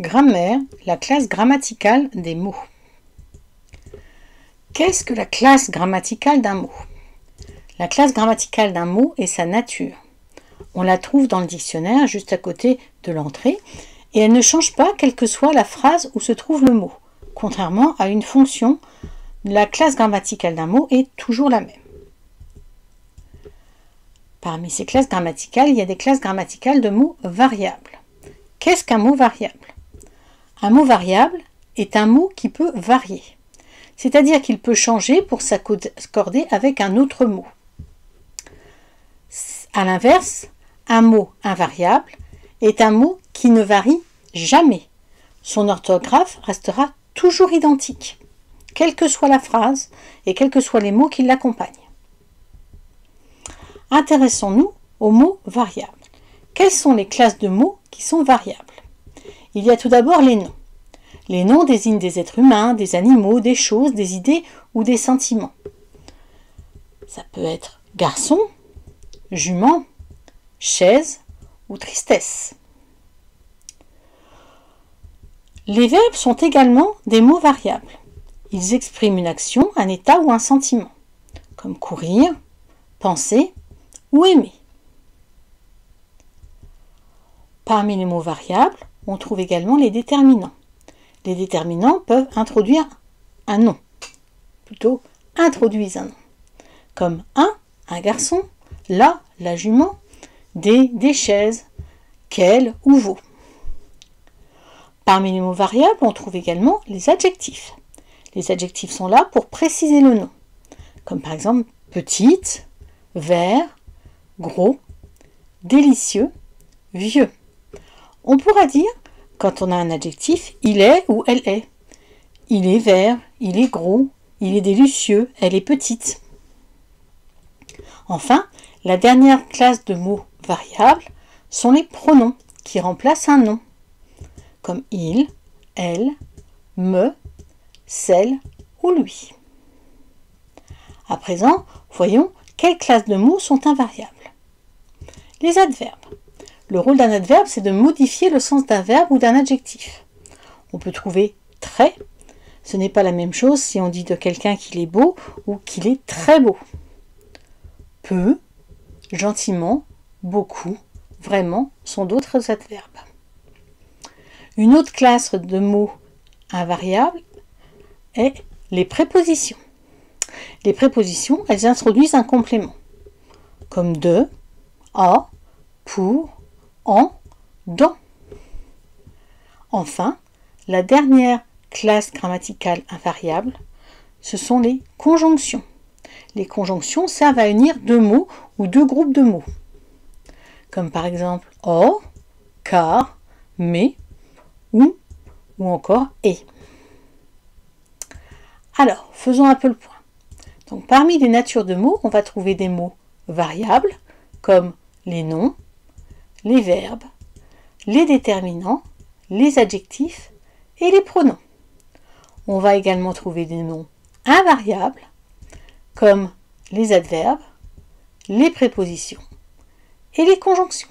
Grammaire, la classe grammaticale des mots. Qu'est-ce que la classe grammaticale d'un mot? La classe grammaticale d'un mot est sa nature. On la trouve dans le dictionnaire juste à côté de l'entrée et elle ne change pas quelle que soit la phrase où se trouve le mot. Contrairement à une fonction, la classe grammaticale d'un mot est toujours la même. Parmi ces classes grammaticales, il y a des classes grammaticales de mots variables. Qu'est-ce qu'un mot variable? Un mot variable est un mot qui peut varier, c'est-à-dire qu'il peut changer pour s'accorder avec un autre mot. À l'inverse, un mot invariable est un mot qui ne varie jamais. Son orthographe restera toujours identique, quelle que soit la phrase et quels que soient les mots qui l'accompagnent. Intéressons-nous aux mots variables. Quelles sont les classes de mots qui sont variables? Il y a tout d'abord les noms. Les noms désignent des êtres humains, des animaux, des choses, des idées ou des sentiments. Ça peut être garçon, jument, chaise ou tristesse. Les verbes sont également des mots variables. Ils expriment une action, un état ou un sentiment, comme courir, penser ou aimer. Parmi les mots variables, on trouve également les déterminants. Les déterminants peuvent introduire un nom, plutôt introduisent un nom, comme un garçon, la jument, des chaises, quel ou vos. Parmi les mots variables, on trouve également les adjectifs. Les adjectifs sont là pour préciser le nom, comme par exemple petite, vert, gros, délicieux, vieux. On pourra dire, quand on a un adjectif, il est ou elle est. Il est vert, il est gros, il est délicieux, elle est petite. Enfin, la dernière classe de mots variables sont les pronoms qui remplacent un nom, comme il, elle, me, celle ou lui. À présent, voyons quelles classes de mots sont invariables. Les adverbes. Le rôle d'un adverbe, c'est de modifier le sens d'un verbe ou d'un adjectif. On peut trouver très. Ce n'est pas la même chose si on dit de quelqu'un qu'il est beau ou qu'il est très beau. Peu, gentiment, beaucoup, vraiment sont d'autres adverbes. Une autre classe de mots invariables est les prépositions. Les prépositions, elles introduisent un complément, comme de, à, pour, en, dans. Enfin, la dernière classe grammaticale invariable, ce sont les conjonctions. Les conjonctions servent à unir deux mots ou deux groupes de mots, comme par exemple or, car, mais, ou encore et. Alors, faisons un peu le point. Donc, parmi les natures de mots, on va trouver des mots variables, comme les noms, les verbes, les déterminants, les adjectifs et les pronoms. On va également trouver des noms invariables, comme les adverbes, les prépositions et les conjonctions.